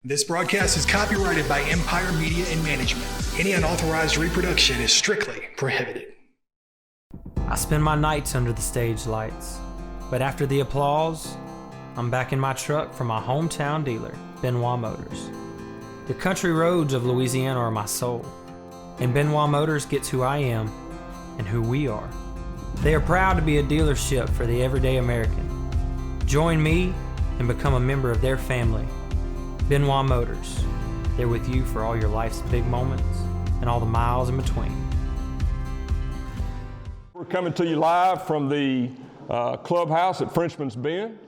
This broadcast is copyrighted by Empire Media and Management. Any unauthorized reproduction is strictly prohibited. I spend my nights under the stage lights, but after the applause, I'm back in my truck from my hometown dealer, Benoit Motors. The country roads of Louisiana are my soul, and Benoit Motors gets who I am and who we are. They are proud to be a dealership for the everyday American. Join me and become a member of their family. Benoit Motors. They're with you for all your life's big moments and all the miles in between. We're coming to you live from the clubhouse at Frenchman's Bend.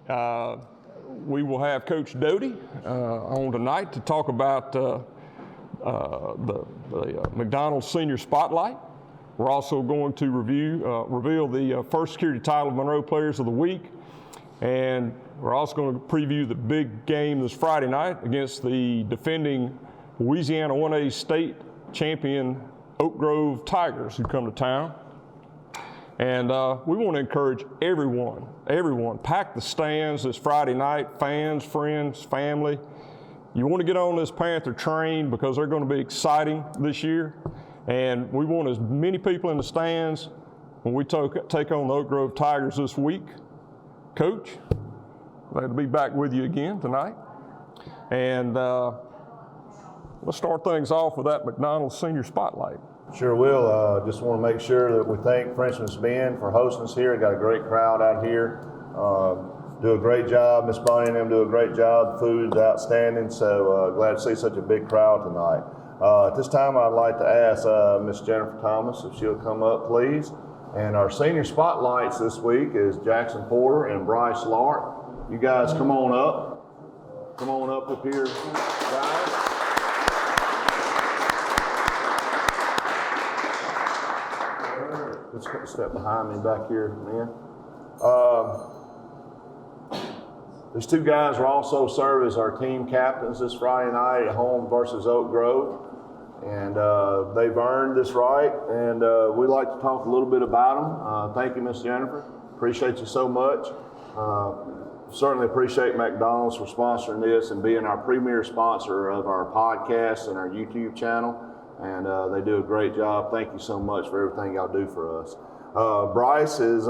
We will have Coach Doty on tonight to talk about the McDonald Senior Spotlight. We're also going to reveal the first security title of Monroe Players of the Week. And we're also going to preview the big game this Friday night against the defending Louisiana 1A state champion Oak Grove Tigers who come to town. And we want to encourage everyone, pack the stands this Friday night, fans, friends, family. You want to get on this Panther train because they're going to be exciting this year. And we want as many people in the stands when we take on the Oak Grove Tigers this week. Coach, glad to be back with you again tonight. And let's start things off with that McDonald Senior Spotlight. Sure will. Just want to make sure that we thank Frenchman's Bend for hosting us here. Got a great crowd out here. Do a great job. Miss Bonnie and them do a great job. The food is outstanding. So glad to see such a big crowd tonight. At this time, I'd like to ask Miss Jennifer Thomas if she'll come up, please. And our senior spotlights this week is Jackson Porter and Bryce Lark. You guys come on up. Come on up here, guys. Let's step behind me back here, man. These two guys will also serve as our team captains this Friday night at home versus Oak Grove. And they've earned this right, and we'd like to talk a little bit about them. Thank you, Miss Jennifer. Appreciate you so much. Certainly appreciate McDonald's for sponsoring this and being our premier sponsor of our podcast and our YouTube channel. And they do a great job. Thank you so much for everything y'all do for us. Bryce is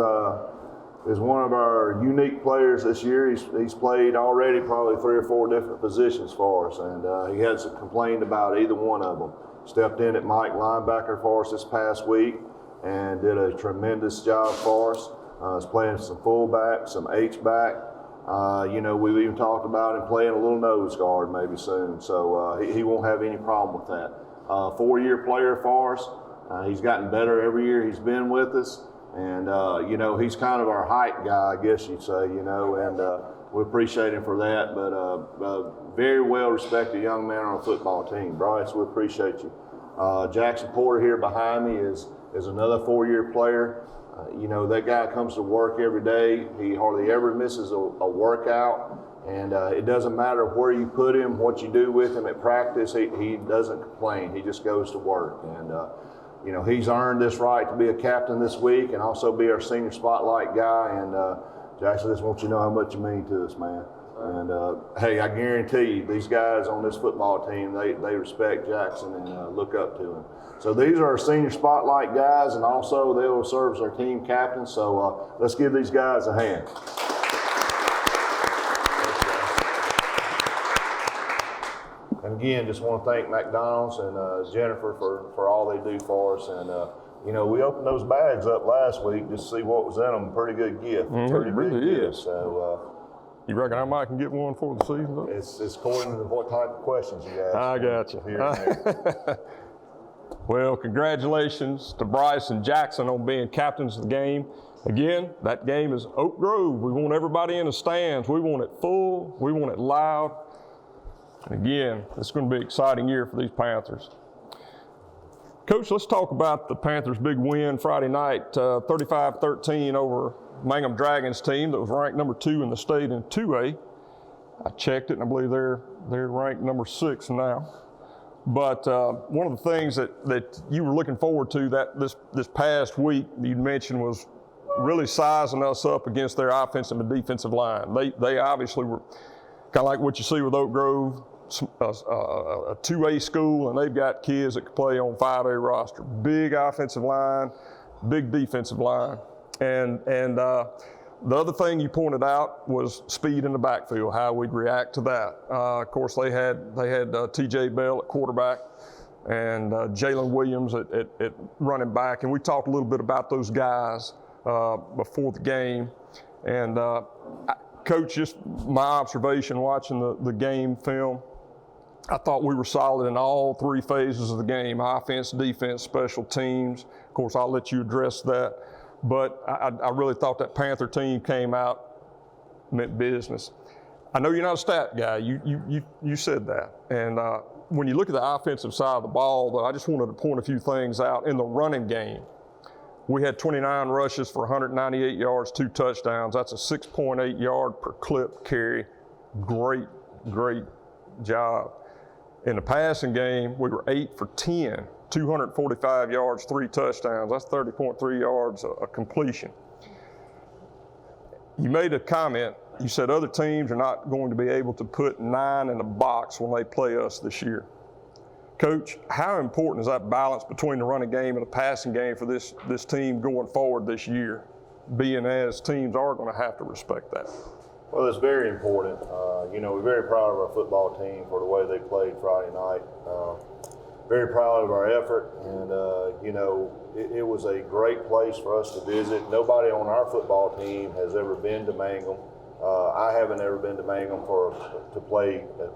one of our unique players this year. He's played already probably 3 or 4 different positions for us, and he hasn't complained about either one of them. Stepped in at Mike linebacker for us this past week and did a tremendous job for us. He's playing some fullback, some H-back. We've even talked about him playing a little nose guard maybe soon, so he won't have any problem with that. 4-year player for us. He's gotten better every year he's been with us. And, he's kind of our height guy, I guess you'd say, and we appreciate him for that. But very well-respected young man on our football team. Bryce, we appreciate you. Jackson Porter here behind me is another 4-year player. That guy comes to work every day. He hardly ever misses a workout. And it doesn't matter where you put him, what you do with him at practice, he doesn't complain. He just goes to work. And, he's earned this right to be a captain this week and also be our senior spotlight guy. And Jackson, I just want you to know how much you mean to us, man. And hey, I guarantee you, these guys on this football team, they respect Jackson and look up to him. So these are our senior spotlight guys, and also they will serve as our team captains. So let's give these guys a hand. And again, just want to thank McDonald's and Jennifer for all they do for us. And, we opened those bags up last week just to see what was in them. Pretty good gift. Pretty it really big is. Gift. So, you reckon I might can get one for the season, though? It's according to what type of questions you ask. I got you. Well, congratulations to Bryce and Jackson on being captains of the game. Again, that game is Oak Grove. We want everybody in the stands. We want it full. We want it loud. And again, it's going to be an exciting year for these Panthers. Coach, let's talk about the Panthers' big win Friday night, 35-13 over Mangum Dragons team that was ranked number 2 in the state in 2A. I checked it, and I believe they're ranked number 6 now. But one of the things that you were looking forward to this past week, you mentioned, was really sizing us up against their offensive and defensive line. They obviously were kind of like what you see with Oak Grove, a 2A school, and they've got kids that can play on 5A roster. Big offensive line, big defensive line. And the other thing you pointed out was speed in the backfield, how we'd react to that. Of course, they had T.J. Bell at quarterback and Jalen Williams at running back. And we talked a little bit about those guys before the game. And Coach, just my observation watching the game film, I thought we were solid in all three phases of the game: offense, defense, special teams. Of course, I'll let you address that. But I really thought that Panther team came out, meant business. I know you're not a stat guy. You said that. And when you look at the offensive side of the ball, though, I just wanted to point a few things out. In the running game, we had 29 rushes for 198 yards, 2 touchdowns. That's a 6.8 yard per clip carry. Great job. In the passing game, we were 8 for 10, 245 yards, 3 touchdowns. That's 30.3 yards a completion. You made a comment. You said other teams are not going to be able to put 9 in the box when they play us this year. Coach, how important is that balance between the running game and the passing game for this team going forward this year, being as teams are going to have to respect that? Well, it's very important. We're very proud of our football team for the way they played Friday night. Very proud of our effort, and it was a great place for us to visit. Nobody on our football team has ever been to Mangum. I haven't ever been to Mangum to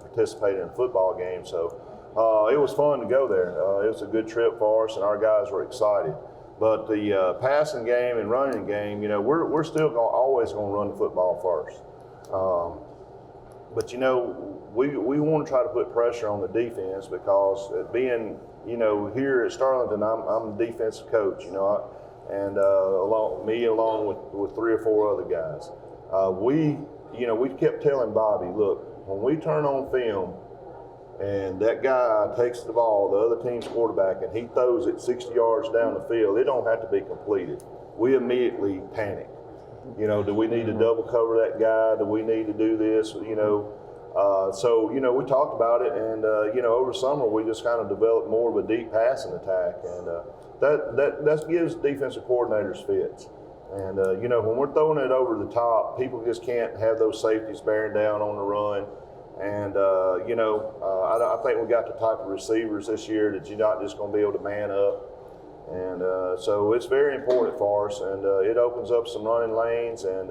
participate in a football game, so it was fun to go there. It was a good trip for us, and our guys were excited. But the passing game and running game, we're still always going to run the football first. But we want to try to put pressure on the defense because being here at Starlington, I'm the defensive coach, and along with 3 or 4 other guys. We kept telling Bobby, look, when we turn on film and that guy takes the ball, the other team's quarterback, and he throws it 60 yards down the field, it don't have to be completed. We immediately panic. Do we need to double cover that guy? Do we need to do this? So we talked about it, and over summer we just kind of developed more of a deep passing attack, and that gives defensive coordinators fits. And when we're throwing it over the top, people just can't have those safeties bearing down on the run. And I think we got the type of receivers this year that you're not just going to be able to man up. And so it's very important for us, and it opens up some running lanes, and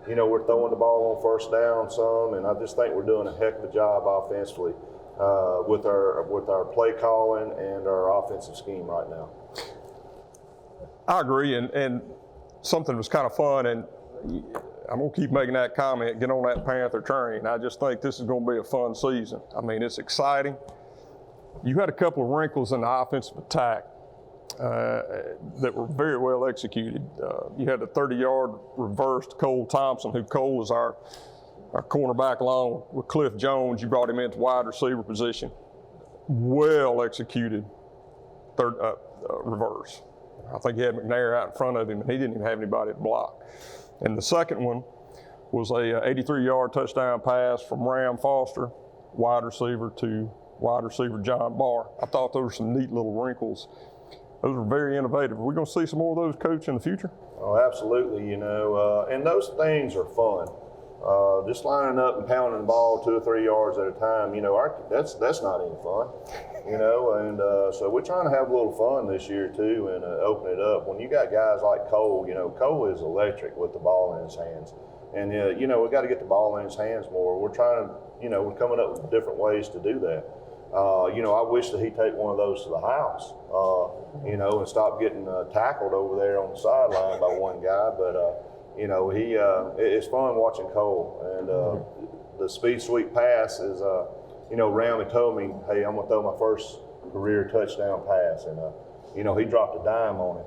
we're throwing the ball on first down some, and I just think we're doing a heck of a job offensively with our play calling and our offensive scheme right now. I agree, and something was kind of fun, and I'm going to keep making that comment, get on that Panther train. I just think this is going to be a fun season. I mean, it's exciting. You had a couple of wrinkles in the offensive attack that were very well executed. You had a 30-yard reverse to Cole Thompson, who Cole is our cornerback along with Cliff Jones. You brought him into wide receiver position. Well executed reverse. I think he had McNair out in front of him, and he didn't even have anybody to block. And the second one was a 83-yard touchdown pass from Ram Foster, wide receiver to wide receiver John Barr. I thought those were some neat little wrinkles. Those were very innovative. Are we going to see some more of those, Coach, in the future? Oh, absolutely, and those things are fun. Just lining up and pounding the ball 2 or 3 yards at a time, that's not any fun, and so we're trying to have a little fun this year too and open it up. When you got guys like Cole, Cole is electric with the ball in his hands, and we got to get the ball in his hands more. We're trying to, we're coming up with different ways to do that. I wish that he'd take one of those to the house, and stop getting tackled over there on the sideline by one guy, but it's fun watching Cole, and the speed sweep pass is, Ram had told me, hey, I'm gonna throw my first career touchdown pass, and he dropped a dime on it,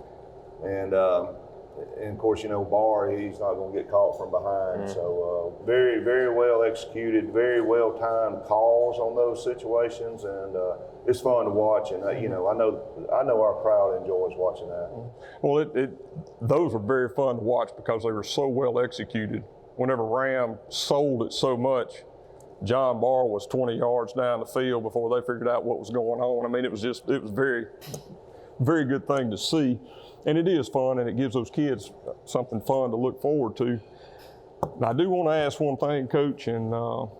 and of course, Barr, he's not gonna get caught from behind, so very, very well executed, very well timed calls on those situations, and it's fun to watch, and I know our crowd enjoys watching that. Well, those were very fun to watch because they were so well executed. Whenever Ram sold it so much, John Barr was 20 yards down the field before they figured out what was going on. I mean, it was very, very good thing to see. And it is fun, and it gives those kids something fun to look forward to. Now, I do want to ask one thing, Coach, and y'all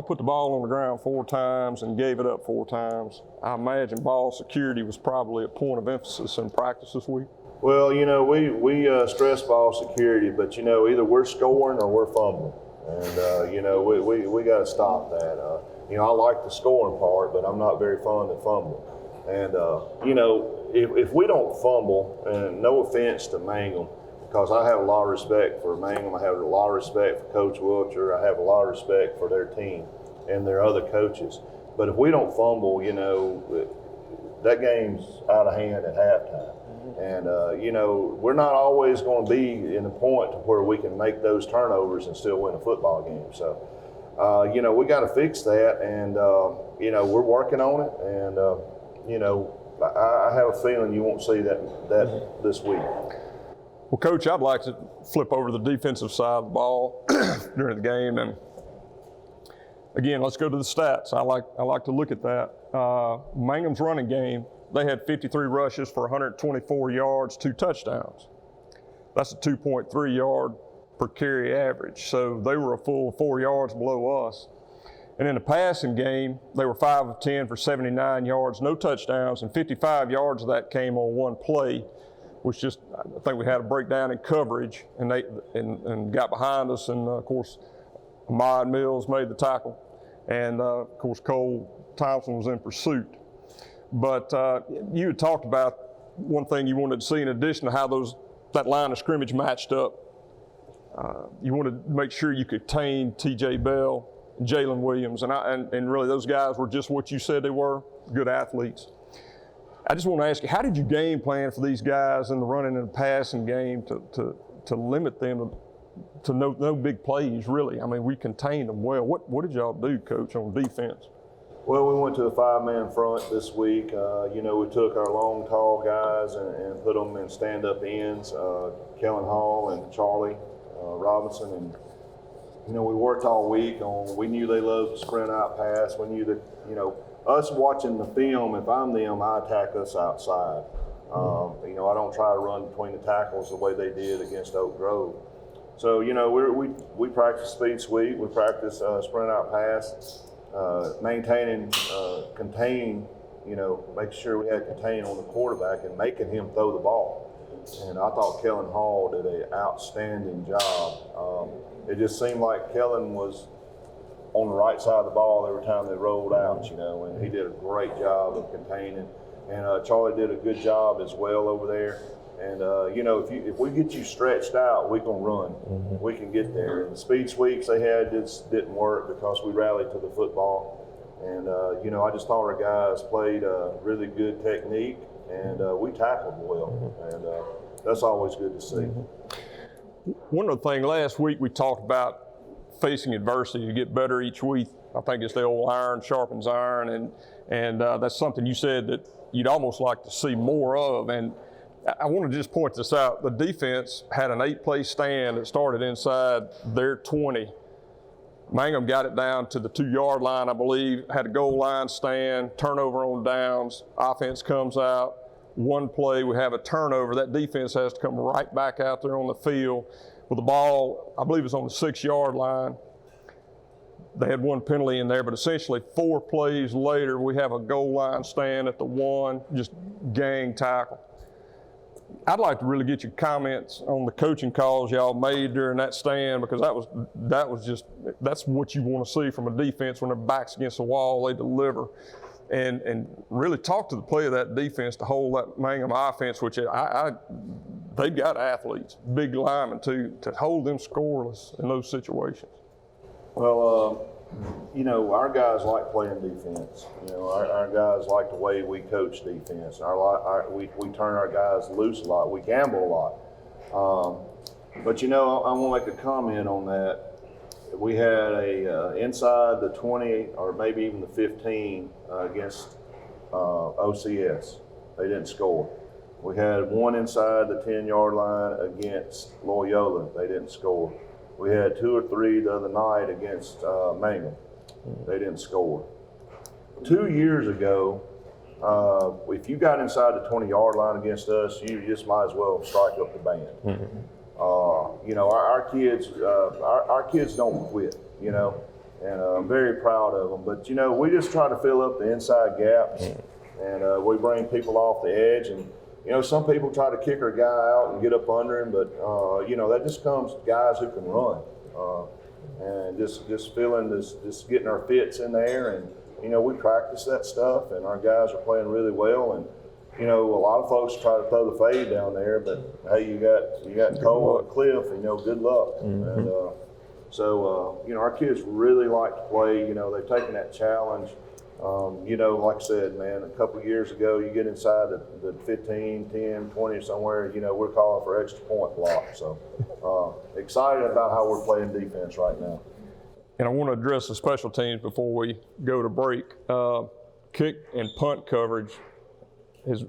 put the ball on the ground 4 times and gave it up 4 times. I imagine ball security was probably a point of emphasis in practice this week. Well, you know, we stress ball security, but, you know, either we're scoring or we're fumbling. And, you know, we got to stop that. You know, I like the scoring part, but I'm not very fond of fumbling. And, you know, if we don't fumble, and no offense to Mangum, because I have a lot of respect for Mangum, I have a lot of respect for Coach Wiltshire, I have a lot of respect for their team and their other coaches. But if we don't fumble, you know, that game's out of hand at halftime. And, you know, we're not always going to be in a point to where we can make those turnovers and still win a football game. So, you know, we got to fix that, and, you know, we're working on it. And, you know, I have a feeling you won't see that this week. Well, Coach, I'd like to flip over to the defensive side of the ball during the game. And, again, let's go to the stats. I like to look at that. Mangum's running game, they had 53 rushes for 124 yards, 2 touchdowns. That's a 2.3 yard per carry average. So they were a full 4 yards below us. And in the passing game, they were 5 of 10 for 79 yards, no touchdowns, and 55 yards of that came on one play, which just, I think we had a breakdown in coverage, and they got behind us, and of course, Ahmad Mills made the tackle, and of course, Cole Thompson was in pursuit. But you had talked about one thing you wanted to see in addition to how that line of scrimmage matched up. You wanted to make sure you could contain T.J. Bell, Jalen Williams, and really those guys were just what you said they were, good athletes. I just want to ask you, how did you game plan for these guys in the running and passing game to limit them to no big plays, really? I mean, we contained them well. What did y'all do, Coach, on defense? Well, we went to a 5-man front this week. You know, we took our long, tall guys and put them in stand-up ends, Kellen Hall and Charlie Robinson. And, you know, we worked all week we knew they loved the sprint out pass. We knew that, you know, us watching the film, if I'm them, I attack us outside. You know, I don't try to run between the tackles the way they did against Oak Grove. So, you know, we practice speed sweep, we practice sprint out pass, maintaining, contain, you know, making sure we had contain on the quarterback and making him throw the ball. And I thought Kellen Hall did an outstanding job. It just seemed like Kellen was on the right side of the ball every time they rolled out, you know, and he did a great job of containing. And Charlie did a good job as well over there. And, you know, if we get you stretched out, we can run. We can get there. And the speed sweeps they had just didn't work because we rallied to the football. And, you know, I just thought our guys played really good technique, and we tackled well. And that's always good to see. One other thing, last week we talked about facing adversity to get better each week. I think it's the old iron sharpens iron, and that's something you said that you'd almost like to see more of. And I want to just point this out. The defense had an 8-play stand that started inside their 20. Mangum got it down to the 2-yard line, I believe, had a goal line stand, turnover on downs, offense comes out. One play, we have a turnover. That defense has to come right back out there on the field with the ball, I believe it's on the 6-yard line. They had one penalty in there, but essentially 4 plays later, we have a goal line stand at the 1, just gang tackle. I'd like to really get your comments on the coaching calls y'all made during that stand, because that's what you want to see from a defense when their back's against the wall, they deliver. And really talk to the play of that defense to hold that Mangum offense, which they've got athletes, big linemen too, to hold them scoreless in those situations. Well, you know, our guys like playing defense. You know, our guys like the way we coach defense. We turn our guys loose a lot. We gamble a lot. But, you know, I want to make a comment on that. We had inside the 20 or maybe even the 15 against OCS. They didn't score. We had one inside the 10-yard line against Loyola. They didn't score. We had 2 or 3 the other night against Mangum. They didn't score. 2 years ago, if you got inside the 20-yard line against us, you just might as well strike up the band. You know, our kids don't quit, you know, and I'm very proud of them. But, you know, we just try to fill up the inside gaps, and we bring people off the edge. And, you know, some people try to kick our guy out and get up under him, but, you know, that just comes guys who can run. And just feeling just getting our fits in there. And, you know, we practice that stuff, and our guys are playing really well. And, you know, a lot of folks try to throw the fade down there, but hey, you got Cole and Cliff, and, you know, good luck. And so, you know, our kids really like to play. You know, they've taken that challenge. You know, like I said, man, a couple of years ago, you get inside the 15, 10, 20 somewhere, you know, we're calling for extra point block. So excited about how we're playing defense right now. And I want to address the special teams before we go to break. Kick and punt coverage it's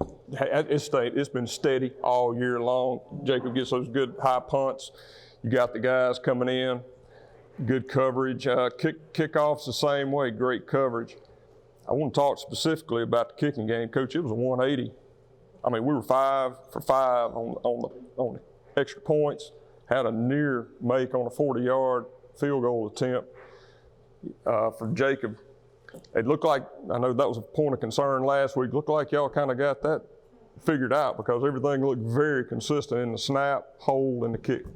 been steady all year long. Jacob gets those good high punts. You got the guys coming in, good coverage. Kickoffs the same way, great coverage. I want to talk specifically about the kicking game. Coach, it was a 180. I mean, we were 5 for 5 on the extra points, had a near make on a 40-yard field goal attempt for Jacob. It looked like, I know that was a point of concern last week, looked like y'all kind of got that figured out because everything looked very consistent in the snap, hold, and the kick.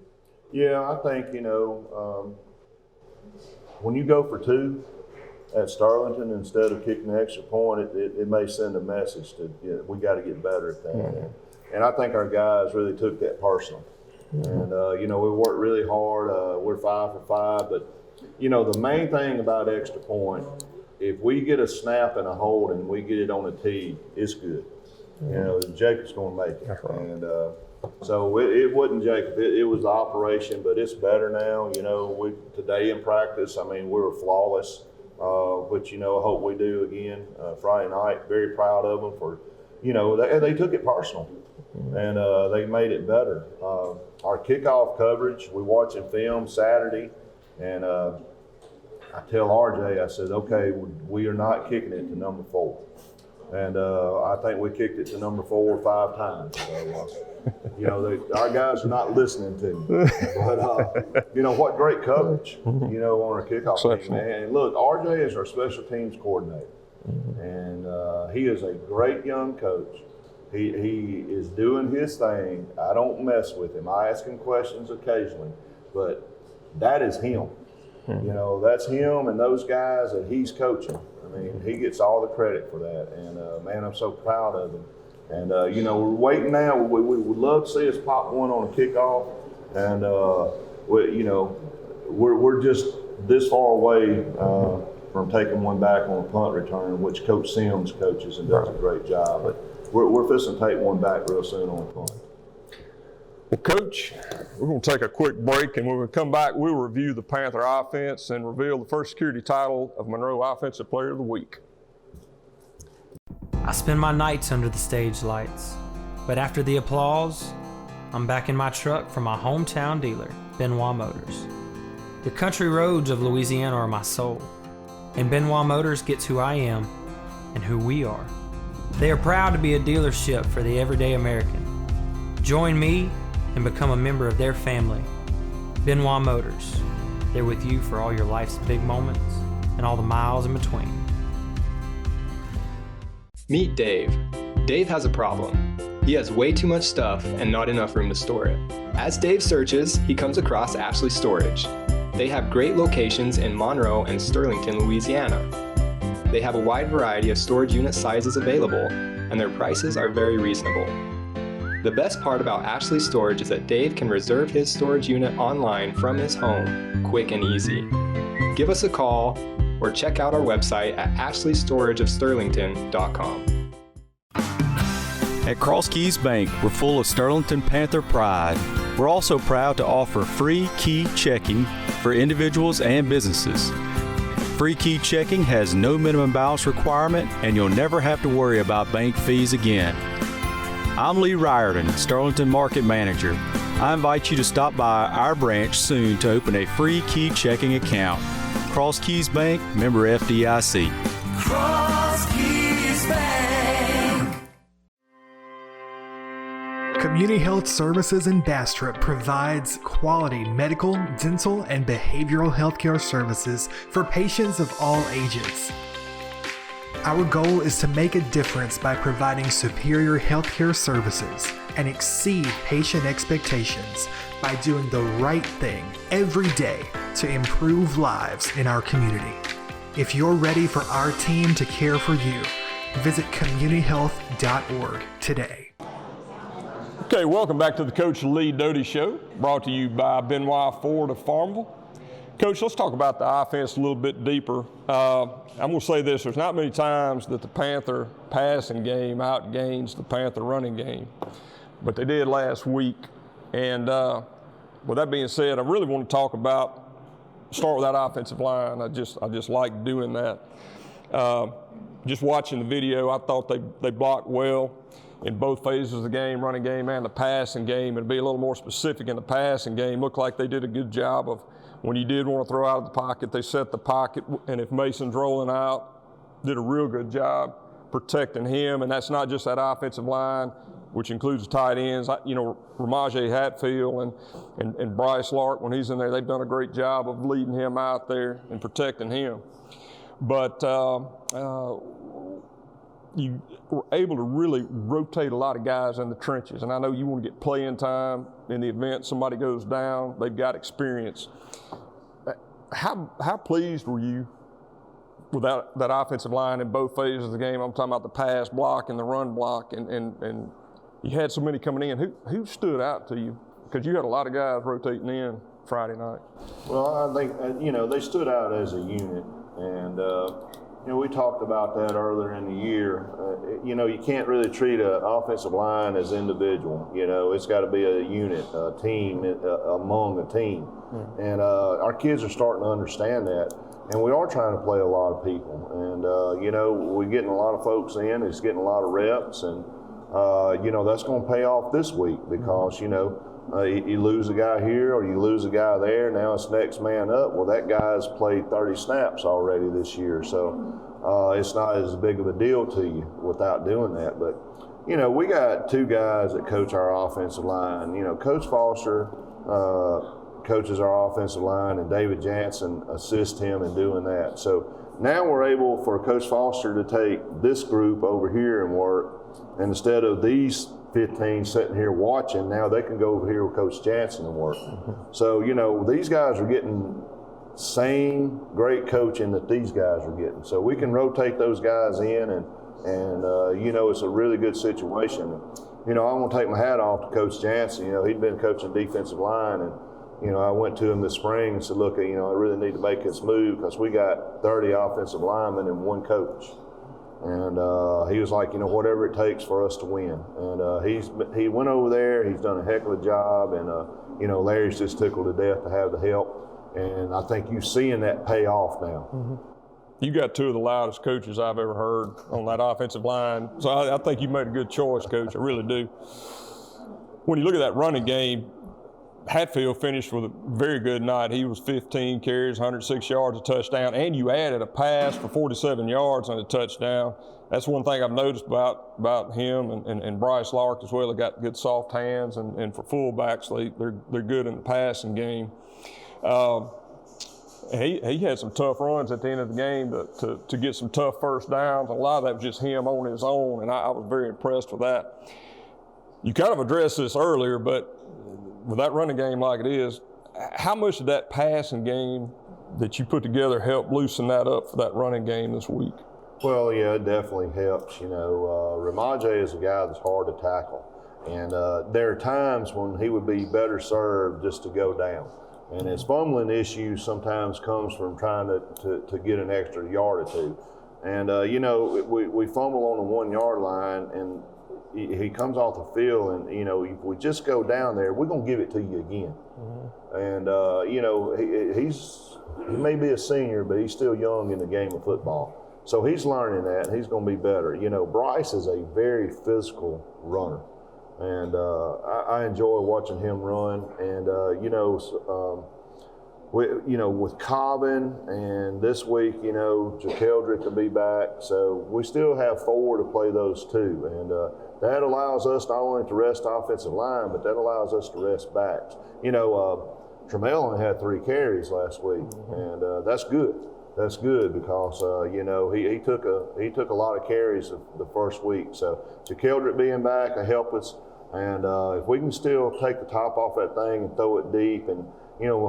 Yeah, I think, you know, when you go for 2 at Sterlington instead of kicking the extra point, it may send a message to, you know, we got to get better at that. And I think our guys really took that personal. And, you know, we worked really hard. We're 5 for 5. But, you know, the main thing about extra point, if we get a snap and a hold and we get it on a tee, it's good. You know, Jacob's going to make it. Right. And so it wasn't Jacob. It was the operation, but it's better now. You know, today in practice, I mean, we were flawless, which, you know, I hope we do again Friday night. Very proud of them for, you know, they took it personal, and they made it better. Our kickoff coverage, we watching film Saturday, and I tell RJ, I said, okay, we are not kicking it to number 4. And I think we kicked it to number 4 5 times. So, you know, our guys are not listening to me. But, you know, what great coverage, you know, on our kickoff team, man. And look, RJ is our special teams coordinator. And he is a great young coach. He is doing his thing. I don't mess with him. I ask him questions occasionally, but that is him. You know, that's him and those guys that he's coaching. I mean, he gets all the credit for that. And, man, I'm so proud of him. And, you know, we're waiting now. We would love to see us pop one on a kickoff. And, you know, we're just this far away from taking one back on a punt return, which Coach Sims coaches and does a great job. But we're fixing to take one back real soon on a punt. Well, Coach, we're going to take a quick break, and when we come back, we'll review the Panther offense and reveal the first security title of Monroe Offensive Player of the Week. I spend my nights under the stage lights, but after the applause, I'm back in my truck from my hometown dealer, Benoit Motors. The country roads of Louisiana are my soul, and Benoit Motors gets who I am and who we are. They are proud to be a dealership for the everyday American. Join me and become a member of their family. Benoit Motors. They're with you for all your life's big moments and all the miles in between. Meet Dave. Dave has a problem. He has way too much stuff and not enough room to store it. As Dave searches, he comes across Ashley Storage. They have great locations in Monroe and Sterlington, Louisiana. They have a wide variety of storage unit sizes available, and their prices are very reasonable. The best part about Ashley Storage is that Dave can reserve his storage unit online from his home, quick and easy. Give us a call or check out our website at ashleystorageofsterlington.com. At Cross Keys Bank, we're full of Sterlington Panther pride. We're also proud to offer free key checking for individuals and businesses. Free key checking has no minimum balance requirement, and you'll never have to worry about bank fees again. I'm Lee Riordan, Sterlington Market Manager. I invite you to stop by our branch soon to open a free key checking account. Cross Keys Bank, member FDIC. Cross Keys Bank. Community Health Services in Bastrop provides quality medical, dental, and behavioral healthcare services for patients of all ages. Our goal is to make a difference by providing superior healthcare services and exceed patient expectations by doing the right thing every day to improve lives in our community. If you're ready for our team to care for you, visit communityhealth.org today. Okay, welcome back to the Coach Lee Doty Show, brought to you by Benoit Ford of Farmville. Coach, let's talk about the offense a little bit deeper. I'm going to say this, there's not many times that the Panther passing game outgains the Panther running game, but they did last week. And with that being said, I really want to start with that offensive line. I just like doing that. Just watching the video, I thought they blocked well in both phases of the game, running game and the passing game. And to be a little more specific in the passing game, looked like they did a good job of when you did want to throw out of the pocket, they set the pocket, and if Mason's rolling out, did a real good job protecting him. And that's not just that offensive line, which includes the tight ends. Ramaje Hatfield and Bryce Lark, when he's in there, they've done a great job of leading him out there and protecting him. But you were able to really rotate a lot of guys in the trenches. And I know you want to get playing time in the event somebody goes down. They've got experience. How pleased were you with that offensive line in both phases of the game? I'm talking about the pass block and the run block. And you had so many coming in. Who stood out to you? Because you had a lot of guys rotating in Friday night. Well, I think, they stood out as a unit. And, we talked about that earlier in the year. You can't really treat an offensive line as individual. It's got to be a unit, a team among a team. And our kids are starting to understand that. And we are trying to play a lot of people. And, we're getting a lot of folks in. It's getting a lot of reps. And, that's going to pay off this week because, you lose a guy here or you lose a guy there. Now it's next man up. Well, that guy's played 30 snaps already this year. So it's not as big of a deal to you without doing that. But, we got two guys that coach our offensive line. Coach Foster coaches our offensive line, and David Jansen assists him in doing that. So now we're able for Coach Foster to take this group over here and work. And instead of these 15 sitting here watching, now they can go over here with Coach Jansen and work. So, these guys are getting same great coaching that these guys are getting. So we can rotate those guys in and it's a really good situation. I want to take my hat off to Coach Jansen. He'd been coaching defensive line, and, I went to him this spring and said, look, I really need to make this move because we got 30 offensive linemen and one coach. And he was like, whatever it takes for us to win. And he went over there. He's done a heck of a job. And, Larry's just tickled to death to have the help. And I think you're seeing that pay off now. Mm-hmm. You got two of the loudest coaches I've ever heard on that offensive line. So I think you made a good choice, Coach. I really do. When you look at that running game, Hatfield finished with a very good night. He was 15 carries, 106 yards, a touchdown, and you added a pass for 47 yards and a touchdown. That's one thing I've noticed about him and Bryce Lark as well. They got good soft hands, and for fullbacks, they're good in the passing game. He had some tough runs at the end of the game to get some tough first downs. A lot of that was just him on his own, and I was very impressed with that. You kind of addressed this earlier, but with that running game like it is, how much did that passing game that you put together help loosen that up for that running game this week? Well, yeah, it definitely helps. Ramaje is a guy that's hard to tackle. And there are times when he would be better served just to go down. And his fumbling issue sometimes comes from trying to get an extra yard or two. And, we fumble on the 1 yard line, and he comes off the field, and, if we just go down there, we're going to give it to you again. Mm-hmm. And, he may be a senior, but he's still young in the game of football. So he's learning that, and he's going to be better. Bryce is a very physical runner. And I enjoy watching him run. And, with Cobbin and this week, JaKeldrick will be back. So we still have 4 to play those 2. And that allows us not only to rest offensive line, but that allows us to rest backs. Trammell only had 3 carries last week, and that's good. That's good because he took a lot of carries the first week. So JaKeldrick being back will help us, and if we can still take the top off that thing and throw it deep, and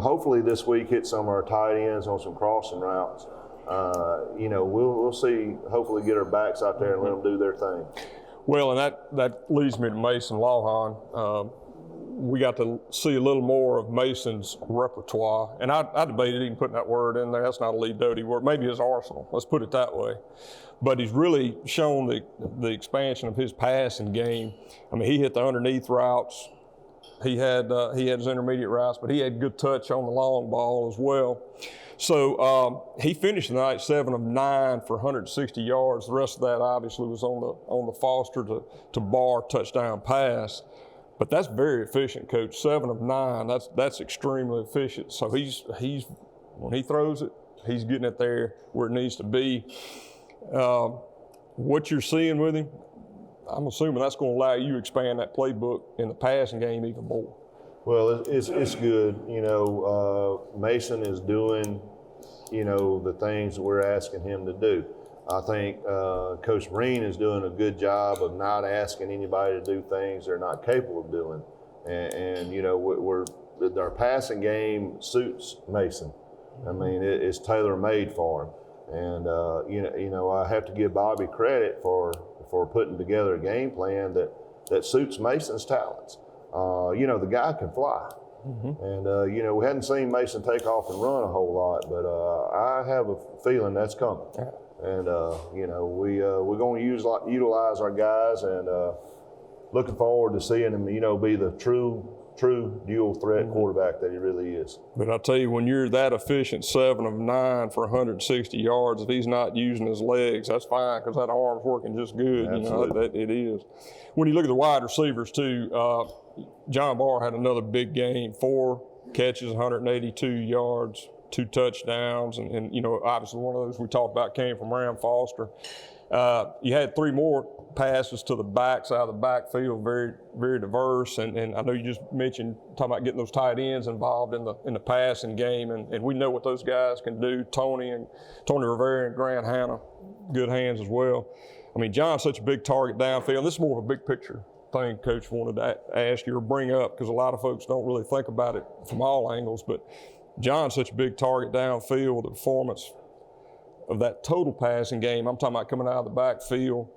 hopefully this week hit some of our tight ends on some crossing routes. We'll see. Hopefully get our backs out there and let them do their thing. Well, and that leads me to Mason Lawhon. We got to see a little more of Mason's repertoire, and I debated even putting that word in there. That's not a Lee Doty word. Maybe his arsenal. Let's put it that way. But he's really shown the expansion of his passing game. I mean, he hit the underneath routes. He had his intermediate routes, but he had good touch on the long ball as well. So he finished the night 7 of 9 for 160 yards. The rest of that obviously was on the Foster to Barr touchdown pass. But that's very efficient, Coach. 7 of 9. That's extremely efficient. So he's when he throws it, he's getting it there where it needs to be. What you're seeing with him, I'm assuming that's going to allow you to expand that playbook in the passing game even more. Well, it's good. Mason is doing, the things that we're asking him to do. I think Coach Breen is doing a good job of not asking anybody to do things they're not capable of doing. And our passing game suits Mason. I mean, it's tailor-made for him. And, I have to give Bobby credit for putting together a game plan that suits Mason's talents. The guy can fly. And, we hadn't seen Mason take off and run a whole lot, but I have a feeling that's coming. And, we're going to utilize our guys, and looking forward to seeing him, be the true dual threat quarterback that he really is. But I tell you, when you're that efficient, 7 of 9 for 160 yards, if he's not using his legs, that's fine because that arm's working just good. Absolutely. It is. When you look at the wide receivers too, John Barr had another big game, 4 catches, 182 yards, 2 touchdowns, and obviously one of those we talked about came from Ram Foster. You had 3 more passes to the backs out of the backfield, very, very diverse, and I know you just mentioned talking about getting those tight ends involved in the passing game, and we know what those guys can do. Tony Rivera and Grant Hanna, good hands as well. I mean, John's such a big target downfield. This is more of a big picture thing Coach wanted to ask you or bring up, because a lot of folks don't really think about it from all angles, but John's such a big target downfield. The performance of that total passing game, I'm talking about coming out of the backfield.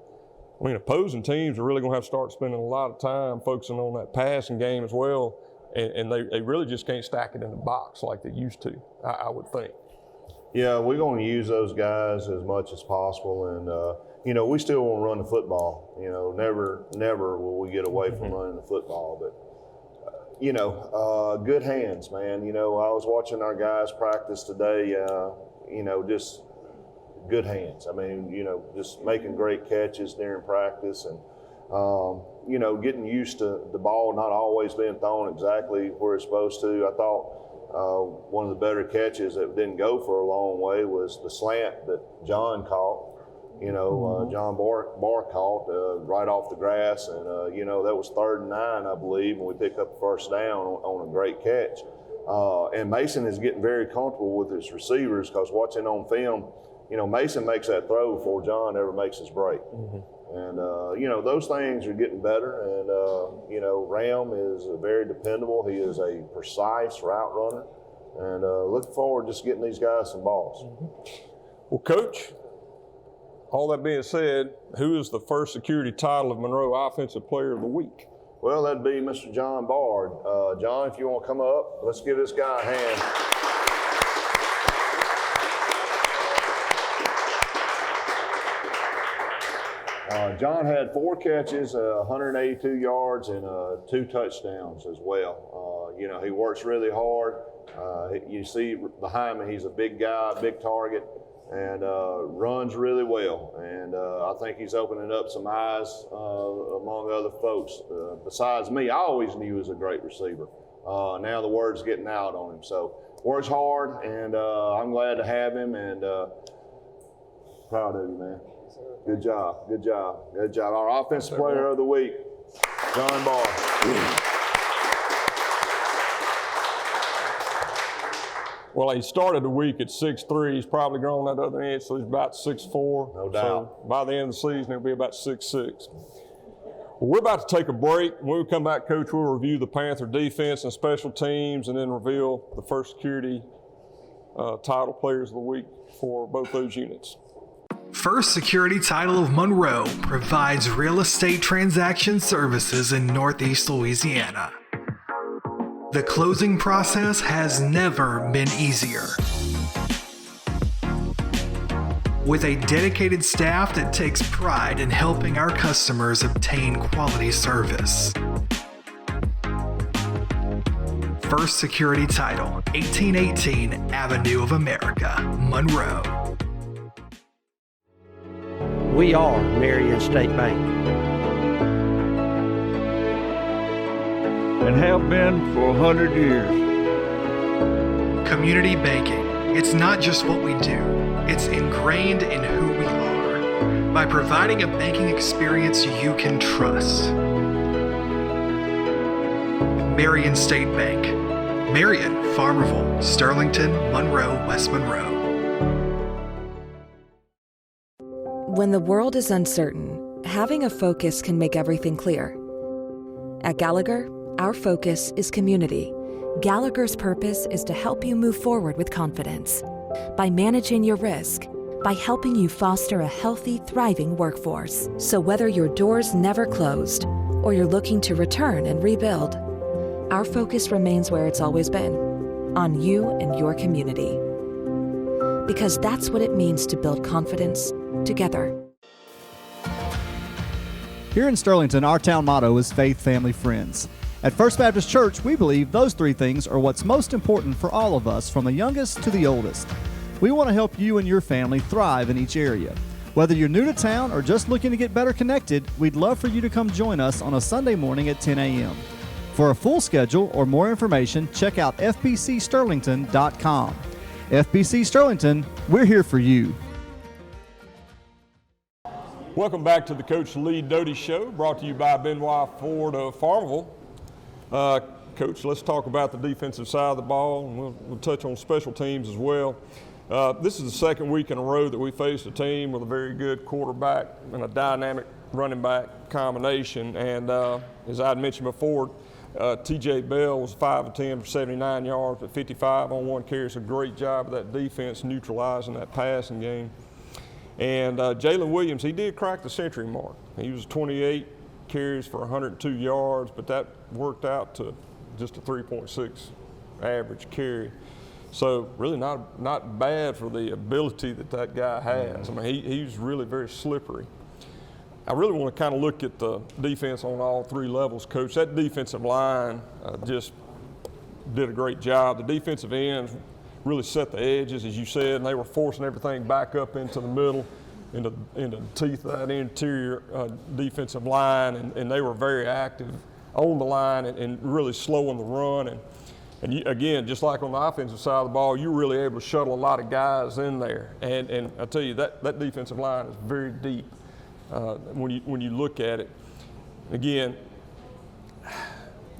I mean, opposing teams are really going to have to start spending a lot of time focusing on that passing game as well, and they really just can't stack it in the box like they used to, I would think. Yeah, we're going to use those guys as much as possible, and we still want to run the football. Never will we get away from running the football, but good hands, man. I was watching our guys practice today. Just good hands. I mean, just making great catches during practice, and getting used to the ball not always being thrown exactly where it's supposed to. I thought one of the better catches that didn't go for a long way was the slant that John caught. John Barr caught right off the grass, and that was 3rd and 9, I believe, and we picked up the first down on a great catch. And Mason is getting very comfortable with his receivers, because watching on film, Mason makes that throw before John ever makes his break. And those things are getting better, and Ram is very dependable. He is a precise route runner, and looking forward to just getting these guys some balls. Well, Coach, all that being said, who is the first security title of Monroe Offensive Player of the Week? Well, that'd be Mr. John Bard. John, if you want to come up, let's give this guy a hand. John had 4 catches, 182 yards, and 2 touchdowns as well. He works really hard. You see behind me, he's a big guy, big target. and runs really well. And I think he's opening up some eyes among other folks. Besides me, I always knew he was a great receiver. Now the word's getting out on him. So works hard, and I'm glad to have him, and proud of you, man. Good job, good job, good job. Our offensive player of the week, John Barr. Well, he started the week at 6'3". He's probably grown that other inch, so he's about 6'4". No doubt. So by the end of the season, he'll be about 6'6". Well, we're about to take a break. When we come back, Coach, we'll review the Panther defense and special teams, and then reveal the first security title players of the week for both those units. First Security Title of Monroe provides real estate transaction services in Northeast Louisiana. The closing process has never been easier. With a dedicated staff that takes pride in helping our customers obtain quality service. First Security Title, 1818 Avenue of America, Monroe. We are Marion State Bank. And have been for 100 years. Community banking. It's not just what we do, it's ingrained in who we are. By providing a banking experience you can trust. Marion State Bank. Marion, Farmerville, Sterlington, Monroe, West Monroe. When the world is uncertain, having a focus can make everything clear. At Gallagher, our focus is community. Gallagher's purpose is to help you move forward with confidence by managing your risk, by helping you foster a healthy, thriving workforce. So whether your doors never closed or you're looking to return and rebuild, our focus remains where it's always been, on you and your community. Because that's what it means to build confidence together. Here in Sterlington, our town motto is Faith, Family, Friends. At First Baptist Church, we believe those three things are what's most important for all of us, from the youngest to the oldest. We want to help you and your family thrive in each area. Whether you're new to town or just looking to get better connected, we'd love for you to come join us on a Sunday morning at 10 a.m. For a full schedule or more information, check out fbcsterlington.com. FBC Sterlington, we're here for you. Welcome back to the Coach Lee Doty Show, brought to you by Benoit Ford of Farmerville. Coach, let's talk about the defensive side of the ball, and we'll touch on special teams as well. This is the second week in a row that we faced a team with a very good quarterback and a dynamic running back combination. And as I had mentioned before, T.J. Bell was 5 of 10 for 79 yards, but 55 on one carry. It's a great job of that defense neutralizing that passing game. And Jalen Williams, he did crack the century mark. He was 28 carries for 102 yards, but that worked out to just a 3.6 average carry. So really not bad for the ability that guy has. I mean, he's really very slippery. I really want to kind of look at the defense on all three levels, Coach. That defensive line just did a great job. The defensive ends really set the edges, as you said, and they were forcing everything back up into the middle, into the teeth of that interior defensive line, and they were very active on the line and really slowing the run. And you, again, just like on the offensive side of the ball, you were really able to shuttle a lot of guys in there. And I tell you, that defensive line is very deep when you look at it. Again,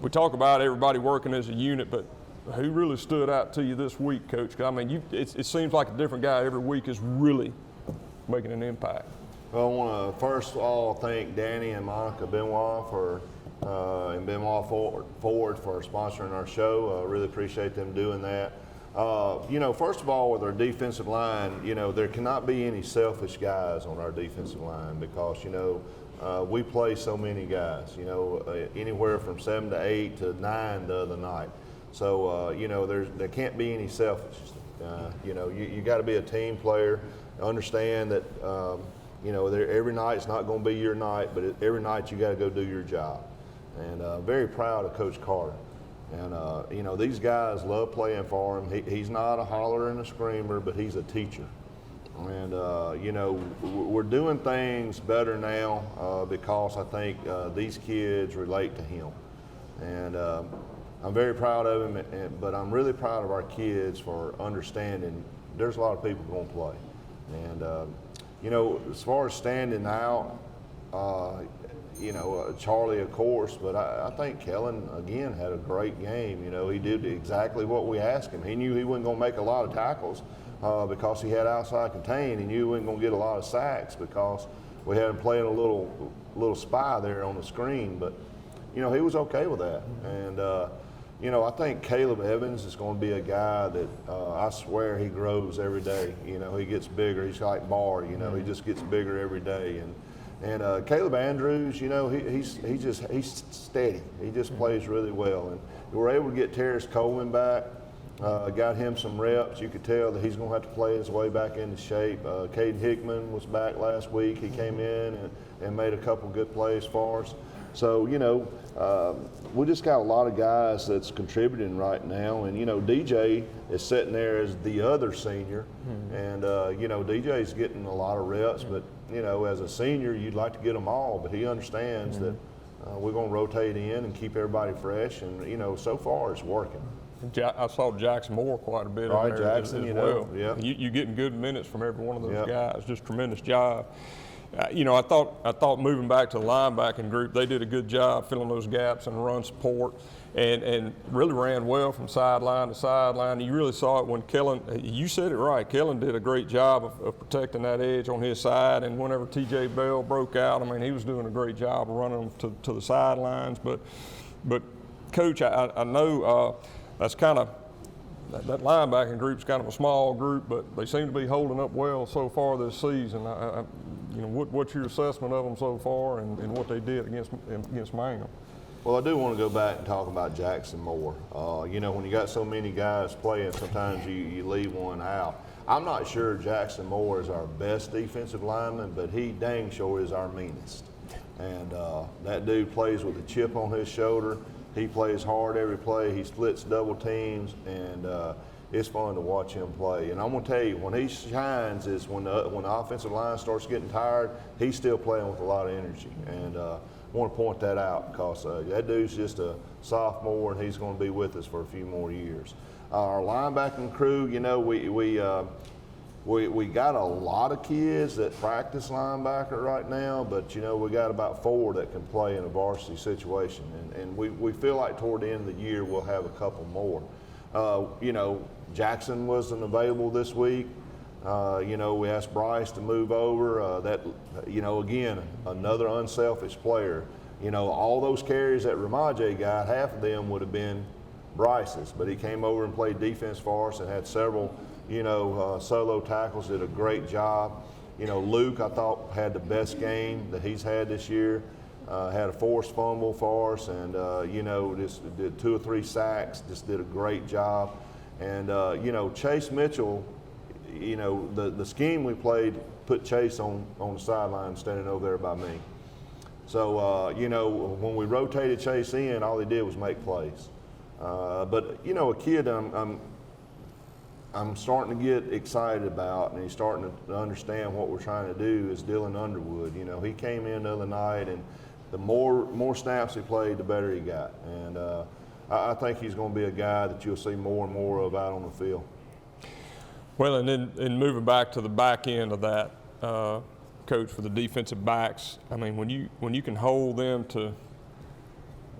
we talk about everybody working as a unit, but who really stood out to you this week, Coach? I mean, it seems like a different guy every week is really making an impact. Well, I want to first of all thank Danny and Monica Benoit and Benoit Ford for sponsoring our show. Really appreciate them doing that. First of all, with our defensive line, there cannot be any selfish guys on our defensive line because, we play so many guys, anywhere from 7 to 8 to 9 the other night. So, there can't be any selfishness. You got to be a team player, understand that, every night's not going to be your night, but every night you got to go do your job. And very proud of Coach Carter. And, these guys love playing for him. He's not a holler and a screamer, but he's a teacher. And, you know, we're doing things better now because I think these kids relate to him. And I'm very proud of him, but I'm really proud of our kids for understanding there's a lot of people going to play. And, you know, as far as standing out, you know, Charlie, of course, but I think Kellen, again, had a great game. You know, he did exactly what we asked him. He knew he wasn't going to make a lot of tackles because he had outside contain. He knew he wasn't going to get a lot of sacks because we had him playing a little spy there on the screen. But, you know, he was okay with that. And, you know, I think Caleb Evans is going to be a guy that I swear he grows every day. You know, he gets bigger. He's like Barr, you know, he just gets bigger every day. And Caleb Andrews, you know, he's steady. He just plays really well. And we were able to get Terrence Coleman back, got him some reps. You could tell that he's going to have to play his way back into shape. Caden Hickman was back last week. He came in and made a couple good plays for us. So, you know, we just got a lot of guys that's contributing right now. And, you know, DJ is sitting there as the other senior. And, you know, DJ's getting a lot of reps, but, you know, as a senior, you'd like to get them all, but he understands that we're going to rotate in and keep everybody fresh. And, you know, so far it's working. I saw Jackson Moore quite a bit Right, in there Jackson, as you well. know, yeah. You're getting good minutes from every one of those guys. Just tremendous job. You know, I thought moving back to the linebacking group, they did a good job filling those gaps and run support, and really ran well from sideline to sideline. You really saw it when Kellen, you said it right, Kellen did a great job of protecting that edge on his side, and whenever T.J. Bell broke out, I mean, he was doing a great job of running them to the sidelines. But Coach, I know that's kind of, that linebacking group's kind of a small group, but they seem to be holding up well so far this season. You know, what's your assessment of them so far and what they did against Mangum? Well, I do want to go back and talk about Jackson Moore. You know, when you got so many guys playing, sometimes you leave one out. I'm not sure Jackson Moore is our best defensive lineman, but he dang sure is our meanest. And that dude plays with a chip on his shoulder. He plays hard every play. He splits double teams, and it's fun to watch him play. And I'm going to tell you, when he shines is when the offensive line starts getting tired, he's still playing with a lot of energy. And I want to point that out because that dude's just a sophomore, and he's going to be with us for a few more years. Our linebacking crew, you know, we got a lot of kids that practice linebacker right now, but, you know, we got about 4 that can play in a varsity situation. And we feel like toward the end of the year we'll have a couple more. You know, Jackson wasn't available this week. You know, we asked Bryce to move over. That, you know, again, another unselfish player. You know, all those carries that Ramaje got, half of them would have been Bryce's, but he came over and played defense for us and had several, you know, solo tackles, did a great job. You know, Luke, I thought, had the best game that he's had this year. Had a forced fumble for us, and, you know, just did 2 or 3 sacks, just did a great job. And, you know, Chase Mitchell, you know, the scheme we played put Chase on the sideline standing over there by me. So, you know, when we rotated Chase in, all he did was make plays. But, you know, a kid I'm starting to get excited about, and he's starting to understand what we're trying to do, is Dylan Underwood. You know, he came in the other night, and the more snaps he played, the better he got. And I think he's going to be a guy that you'll see more and more of out on the field. Well, and then moving back to the back end of that, Coach, for the defensive backs, I mean, when you can hold them to,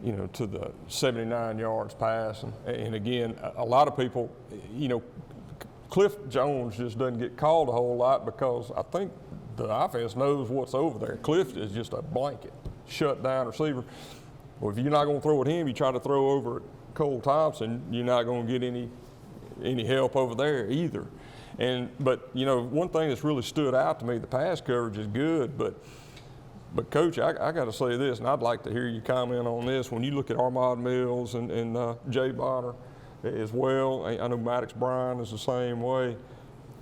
you know, to the 79 yards passing, and again, a lot of people, you know, Cliff Jones just doesn't get called a whole lot because I think the offense knows what's over there. Cliff is just a blanket, shut down receiver. Well, if you're not going to throw at him, you try to throw over at Cole Thompson, you're not going to get any help over there either. But you know, one thing that's really stood out to me, the pass coverage is good, but Coach, I got to say this, and I'd like to hear you comment on this. When you look at Armand Mills and Jay Bonner as well, I know Maddox Bryan is the same way.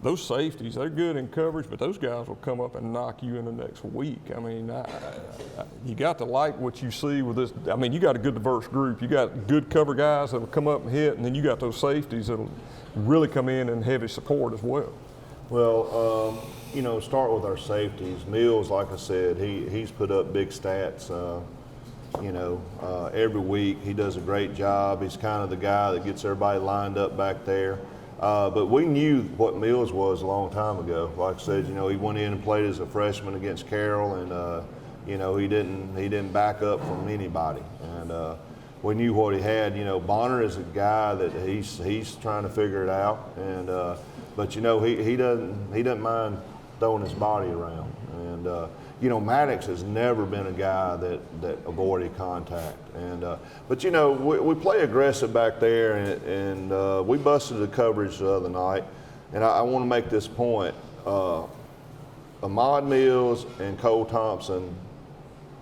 Those safeties, they're good in coverage, but those guys will come up and knock you in the next week. I mean, you got to like what you see with this. I mean, you got a good diverse group. You got good cover guys that will come up and hit, and then you got those safeties that will really come in and heavy support as well. Well, start with our safeties. Mills, like I said, he's put up big stats. Every week he does a great job. He's kind of the guy that gets everybody lined up back there. But we knew what Mills was a long time ago. Like I said, he went in and played as a freshman against Carroll, and he didn't back up from anybody. And we knew what he had. Bonner is a guy that he's trying to figure it out, and but he doesn't mind throwing his body around. And Maddox has never been a guy that avoided contact. And but we play aggressive back there, and we busted the coverage the other night. And I want to make this point: Ahmad Mills and Cole Thompson.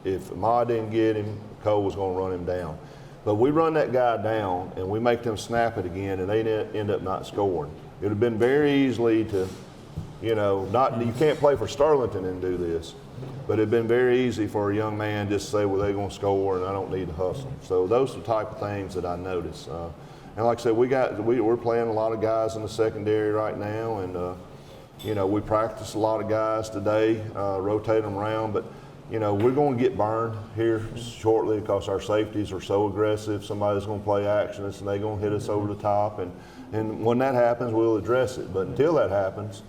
If Ahmad didn't get him, Cole was going to run him down. But we run that guy down, and we make them snap it again, and they end up not scoring. It would have been very easily to, you can't play for Sterlington and do this, but it'd been very easy for a young man just to say, well, they're going to score, and I don't need to hustle. So those are the type of things that I notice. And like I said, we're playing a lot of guys in the secondary right now, and we practice a lot of guys today, rotate them around, but we're going to get burned here shortly because our safeties are so aggressive. Somebody's going to play action and they're going to hit us over the top. And when that happens, we'll address it. But until that happens,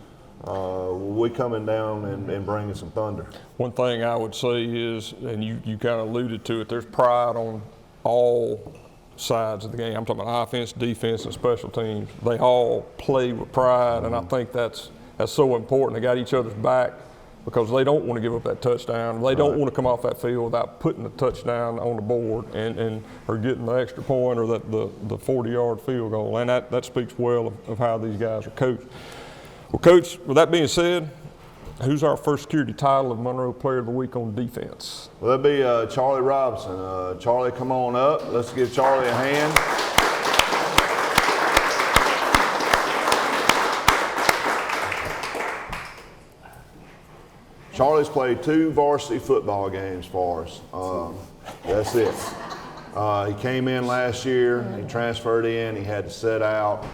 we're coming down and bringing some thunder. One thing I would say is, and you kind of alluded to it, there's pride on all sides of the game. I'm talking about offense, defense, and special teams. They all play with pride, and I think that's so important. They got each other's back, because they don't want to give up that touchdown. They don't want to come off that field without putting the touchdown on the board or getting the extra point or the 40-yard field goal. And that speaks well of how these guys are coached. Well, Coach, with that being said, who's our first security title of Monroe Player of the Week on defense? Well, that'd be Charlie Robinson. Charlie, come on up. Let's give Charlie a hand. Charlie's played 2 varsity football games for us. That's it. He came in last year. He transferred in. He had to sit out.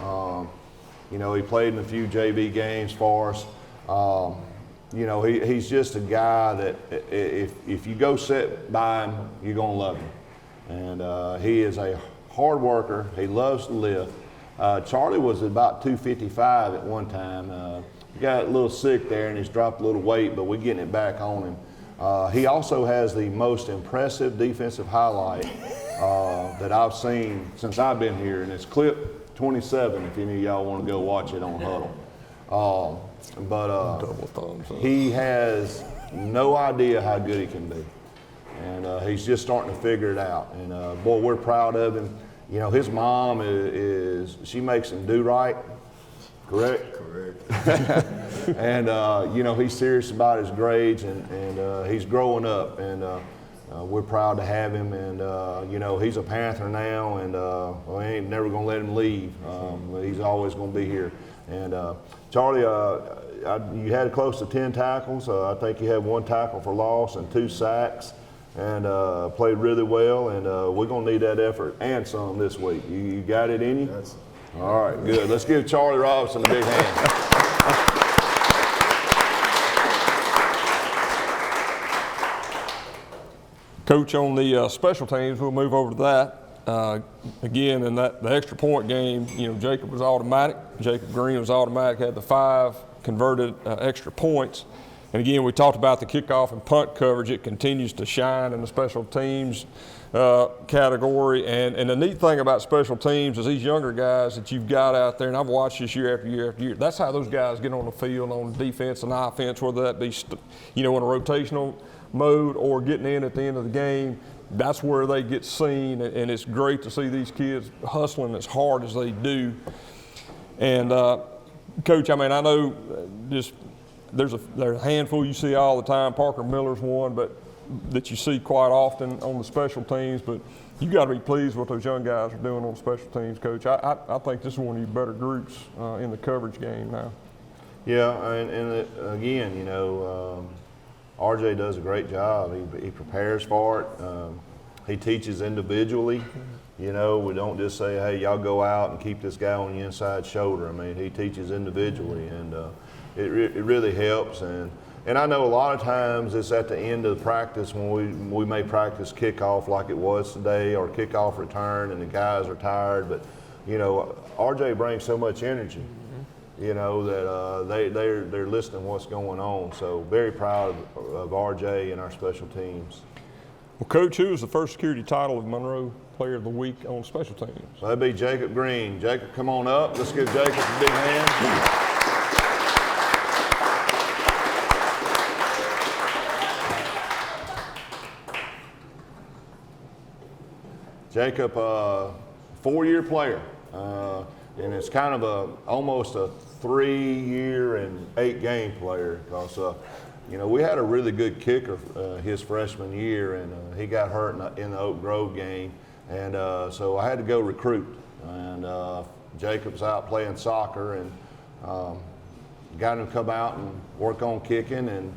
He played in a few JV games for us. He's just a guy that if you go sit by him, you're going to love him. And he is a hard worker. He loves to lift. Charlie was about 255 at one time. He got a little sick there and he's dropped a little weight, but we're getting it back on him. He also has the most impressive defensive highlight that I've seen since I've been here, and it's clip 27 if any of y'all want to go watch it on Huddle. He has no idea how good he can be. And he's just starting to figure it out. And boy, we're proud of him. His mom she makes him do right. Correct? Correct. And, he's serious about his grades, and he's growing up, and we're proud to have him. And, he's a Panther now, and we ain't never going to let him leave. He's always going to be here. And, Charlie, you had close to 10 tackles. I think you had 1 tackle for loss and 2 sacks, and played really well. And we're going to need that effort and some this week. You got it in you? All right, good. Let's give Charlie Robinson a big hand. Coach, on the special teams, we'll move over to that. Again, in the extra point game, Jacob was automatic. Jacob Green was automatic, had the 5 converted extra points. And again, we talked about the kickoff and punt coverage. It continues to shine in the special teams category. And the neat thing about special teams is these younger guys that you've got out there, and I've watched this year after year after year, that's how those guys get on the field on defense and offense, whether that be, in a rotational mode or getting in at the end of the game. That's where they get seen, and it's great to see these kids hustling as hard as they do. And Coach, I know just there's a handful you see all the time. Parker Miller's one, but that you see quite often on the special teams. But you got to be pleased with what those young guys are doing on special teams, Coach. I think this is one of your better groups in the coverage game now. Yeah, and again, RJ does a great job. He prepares for it. He teaches individually. We don't just say, hey, y'all go out and keep this guy on the inside shoulder. He teaches individually. And it really helps. And I know a lot of times it's at the end of the practice when we may practice kickoff like it was today, or kickoff return, and the guys are tired. But you know, RJ brings so much energy, you know, that they're listening to what's going on. So very proud of RJ and our special teams. Well, Coach, who was the first security title of Monroe Player of the Week on special teams? That'd be Jacob Green. Jacob, come on up. Let's give Jacob a big hand. Jacob, 4-year player, and it's kind of almost a 3-year and 8-game player, because you know, we had a really good kicker his freshman year, and he got hurt in the Oak Grove game, and so I had to go recruit. And Jacob's out playing soccer, and got him to come out and work on kicking. And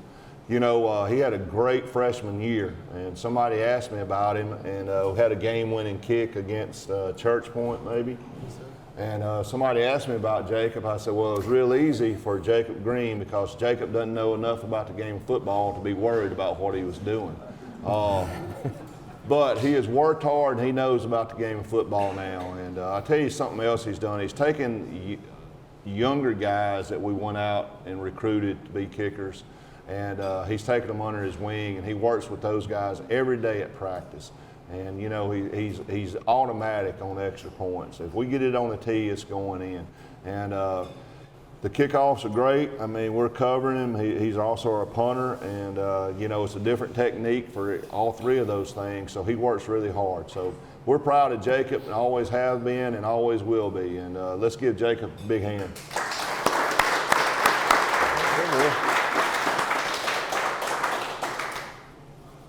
you know, he had a great freshman year, and somebody asked me about him, and we had a game-winning kick against Church Point, maybe. And somebody asked me about Jacob. I said, well, it was real easy for Jacob Green, because Jacob doesn't know enough about the game of football to be worried about what he was doing. But he has worked hard, and he knows about the game of football now. And I'll tell you something else he's done. He's taken younger guys that we went out and recruited to be kickers, and he's taken them under his wing, and he works with those guys every day at practice. And you know, he's automatic on extra points. If we get it on the tee, it's going in. And the kickoffs are great. I mean, we're covering him. He's also our punter, and you know, it's a different technique for all 3 of those things. So he works really hard. So we're proud of Jacob, and always have been, and always will be. And let's give Jacob a big hand.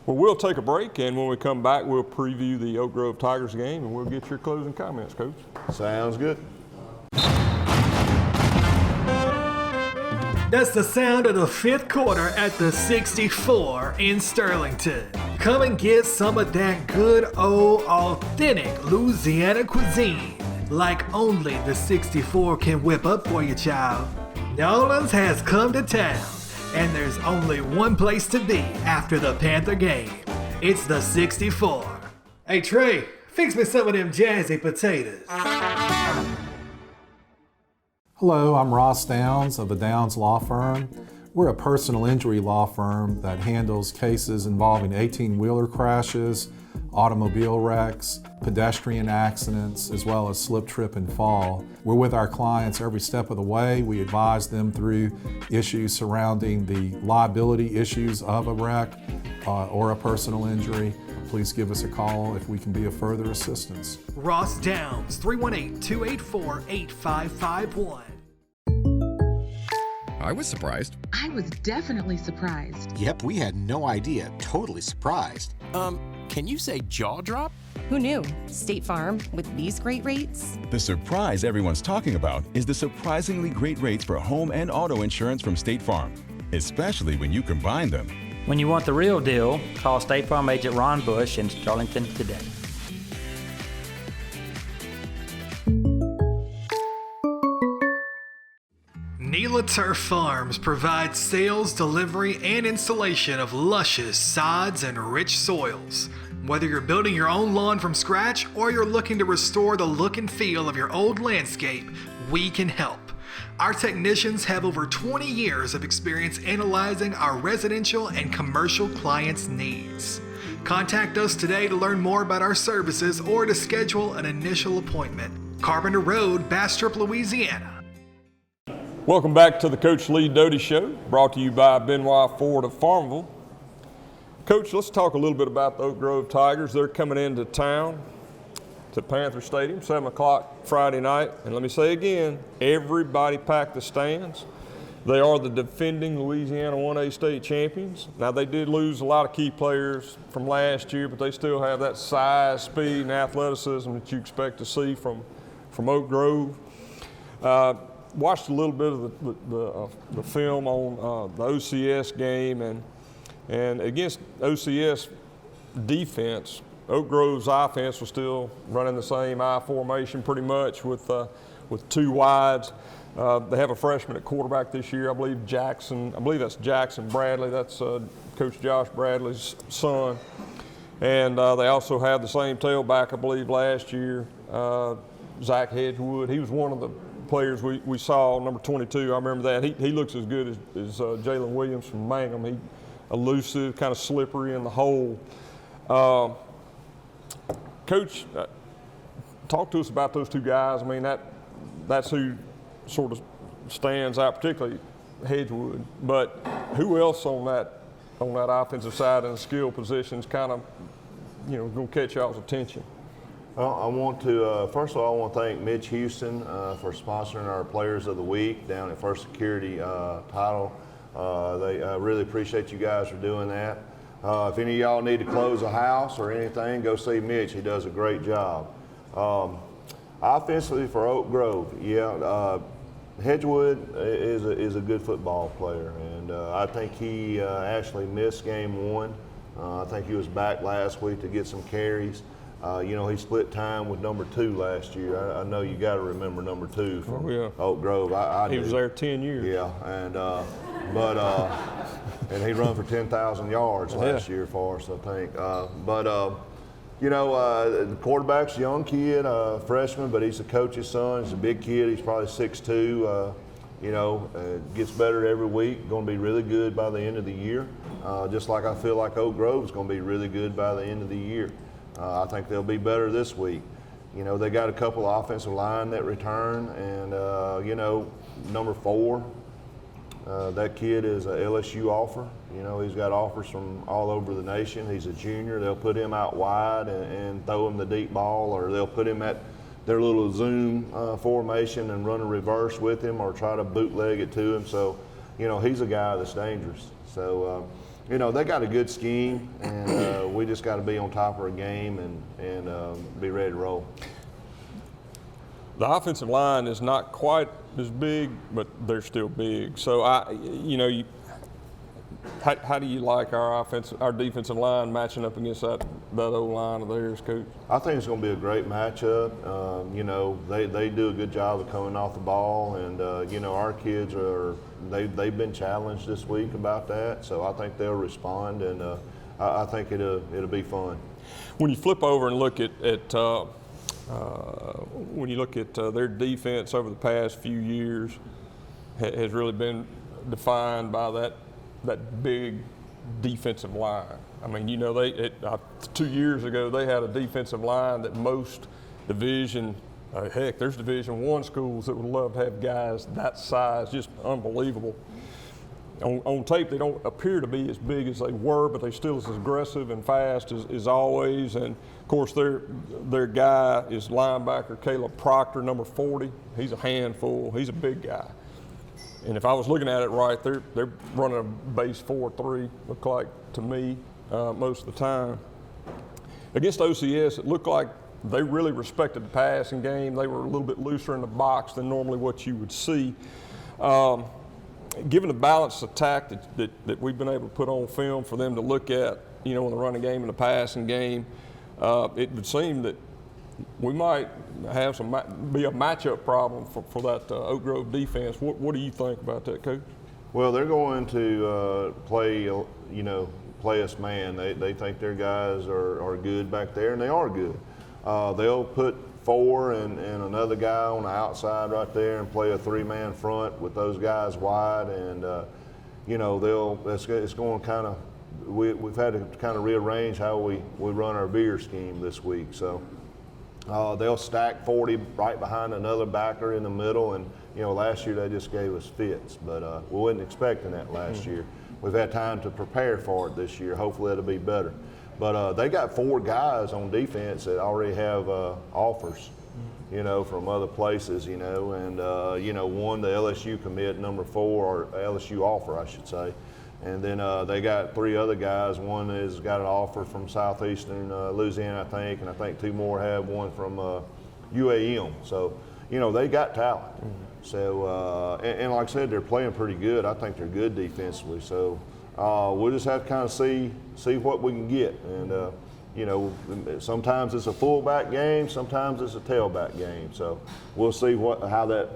Well, we'll take a break, and when we come back, we'll preview the Oak Grove Tigers game, and we'll get your closing comments, Coach. Sounds good. That's the sound of the 5th quarter at the 64 in Sterlington. Come and get some of that good old authentic Louisiana cuisine, like only the 64 can whip up for you, child. Nolan's has come to town, and there's only one place to be after the Panther game. It's the 64. Hey Trey, fix me some of them jazzy potatoes. Hello, I'm Ross Downs of the Downs Law Firm. We're a personal injury law firm that handles cases involving 18-wheeler crashes, automobile wrecks, pedestrian accidents, as well as slip, trip, and fall. We're with our clients every step of the way. We advise them through issues surrounding the liability issues of a wreck or a personal injury. Please give us a call if we can be of further assistance. Ross Downs, 318-284-8551. I was surprised. I was definitely surprised. Yep, we had no idea. Totally surprised. Can you say jaw drop? Who knew? State Farm, with these great rates? The surprise everyone's talking about is the surprisingly great rates for home and auto insurance from State Farm, especially when you combine them. When you want the real deal, call State Farm agent Ron Bush in Sterlington today. Neela Turf Farms provides sales, delivery, and installation of luscious sods and rich soils. Whether you're building your own lawn from scratch or you're looking to restore the look and feel of your old landscape, we can help. Our technicians have over 20 years of experience analyzing our residential and commercial clients' needs. Contact us today to learn more about our services or to schedule an initial appointment. Carpenter Road, Bastrop, Louisiana. Welcome back to the Coach Lee Doty Show, brought to you by Benoit Ford of Farmville. Coach, let's talk a little bit about the Oak Grove Tigers. They're coming into town to Panther Stadium, 7 o'clock Friday night. And let me say again, everybody packed the stands. They are the defending Louisiana 1A state champions. Now, they did lose a lot of key players from last year, but they still have that size, speed, and athleticism that you expect to see from Oak Grove. Watched a little bit of the film on the OCS game, and against OCS defense, Oak Grove's offense was still running the same I formation pretty much with 2 wides. They have a freshman at quarterback this year, I believe that's Jackson Bradley. That's Coach Josh Bradley's son. And they also have the same tailback, I believe, last year, Zach Hedgewood. He was one of the players we saw, number 22. I remember that. He looks as good as Jalen Williams from Mangum. He elusive, kind of slippery in the hole. Coach, talk to us about those two guys. I mean, that's who sort of stands out, particularly Hedgewood. But who else on that offensive side and the skill positions kind of, going to catch y'all's attention? Well, I want to, first of all, I want to thank Mitch Houston for sponsoring our Players of the Week down at First Security title. I really appreciate you guys for doing that. If any of y'all need to close a house or anything, go see Mitch. He does a great job. Offensively for Oak Grove, Hedgewood is a good football player, and I think he actually missed game 1. I think he was back last week to get some carries. He split time with number 2 last year. I know you got to remember number 2 from Oak Grove. He was there 10 years. Yeah, and and he run for 10,000 yards last year for us, I think. The quarterback's a young kid, freshman, but he's the coach's son. He's a big kid. He's probably 6'2". Gets better every week. Going to be really good by the end of the year. Just like I feel like Oak Grove is going to be really good by the end of the year. I think they'll be better this week. They got a couple of offensive line that return, and number 4, that kid is a LSU offer. He's got offers from all over the nation. He's a junior. They'll put him out wide and throw him the deep ball, or they'll put him at their little zoom formation and run a reverse with him, or try to bootleg it to him. So, he's a guy that's dangerous. So, they got a good scheme, and we just got to be on top of our game and be ready to roll. The offensive line is not quite as big, but they're still big. So how do you like our defensive line matching up against that O-line of theirs, Coach? I think it's going to be a great matchup. They do a good job of coming off the ball, and our kids they've been challenged this week about that. So I think they'll respond, and I think it'll be fun. When you flip over and look at their defense over the past few years, has really been defined by that big defensive line. I mean, 2 years ago they had a defensive line that most there's Division I schools that would love to have guys that size, just unbelievable. On tape, they don't appear to be as big as they were, but they still as aggressive and fast as always. And of course, their guy is linebacker Caleb Proctor, number 40. He's a handful. He's a big guy. And if I was looking at it right, they're running a base 4-3, look like to me, most of the time. Against OCS, it looked like they really respected the passing game. They were a little bit looser in the box than normally what you would see. Given the balanced attack that we've been able to put on film for them to look at, in the running game and the passing game, it would seem that we might have be a matchup problem for that Oak Grove defense. What do you think about that, Coach? Well, they're going to play us man. They think their guys are good back there, and they are good. They'll put 4 and another guy on the outside right there and play a 3-man front with those guys wide, and it's going to kind of we've had to kind of rearrange how we run our veer scheme this week. So they'll stack 40 right behind another backer in the middle, and last year they just gave us fits, but we wasn't expecting that last year. We've had time to prepare for it this year. Hopefully it'll be better. But they got 4 guys on defense that already have offers, from other places, and one, the LSU commit, number 4, or LSU offer, I should say. And then they got 3 other guys. One has got an offer from Southeastern Louisiana, I think, and I think 2 more have one from UAM. So, they got talent. So, and like I said, they're playing pretty good. I think they're good defensively. So we'll just have to kind of see what we can get. And, sometimes it's a fullback game, sometimes it's a tailback game. So we'll see how that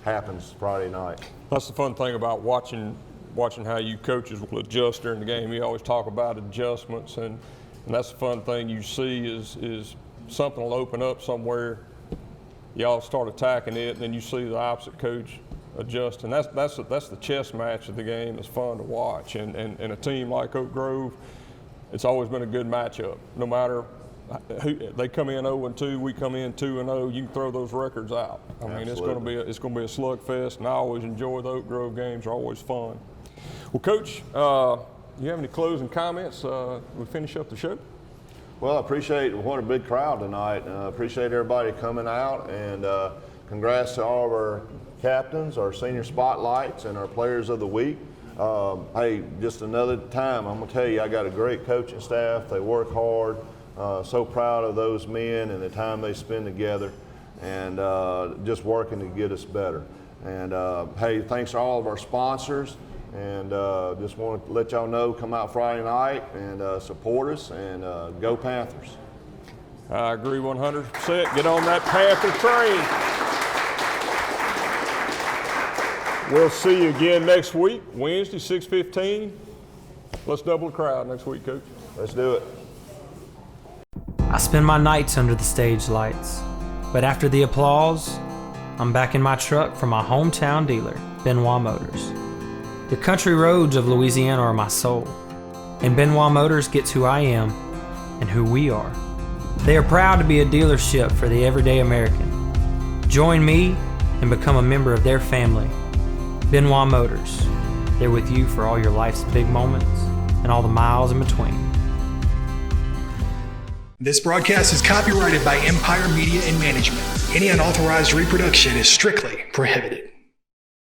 happens Friday night. That's the fun thing about watching how you coaches will adjust during the game. You always talk about adjustments, and that's the fun thing you see is something will open up somewhere. Y'all start attacking it, and then you see the opposite coach adjust, and that's the chess match of the game. It's fun to watch, and a team like Oak Grove, it's always been a good matchup. No matter who they come in 0-2, we come in 2-0. You can throw those records out. I mean, it's going to be a slugfest, and I always enjoy the Oak Grove games. They're always fun. Well, Coach, you have any closing comments? We finish up the show. Well, I appreciate what a big crowd tonight. Appreciate everybody coming out, and congrats to all of our captains, our senior spotlights, and our players of the week. Hey, just another time, I'm going to tell you, I got a great coaching staff. They work hard. So proud of those men and the time they spend together, and just working to get us better. And hey, thanks to all of our sponsors, and just want to let y'all know, come out Friday night and support us, and go Panthers. I agree 100%. Get on that Panther train. We'll see you again next week, Wednesday, 6:15. Let's double the crowd next week, Coach. Let's do it. I spend my nights under the stage lights, but after the applause, I'm back in my truck from my hometown dealer, Benoit Motors. The country roads of Louisiana are my soul, and Benoit Motors gets who I am and who we are. They are proud to be a dealership for the everyday American. Join me and become a member of their family. Benoit Motors, they're with you for all your life's big moments and all the miles in between. This broadcast is copyrighted by Empire Media and Management. Any unauthorized reproduction is strictly prohibited.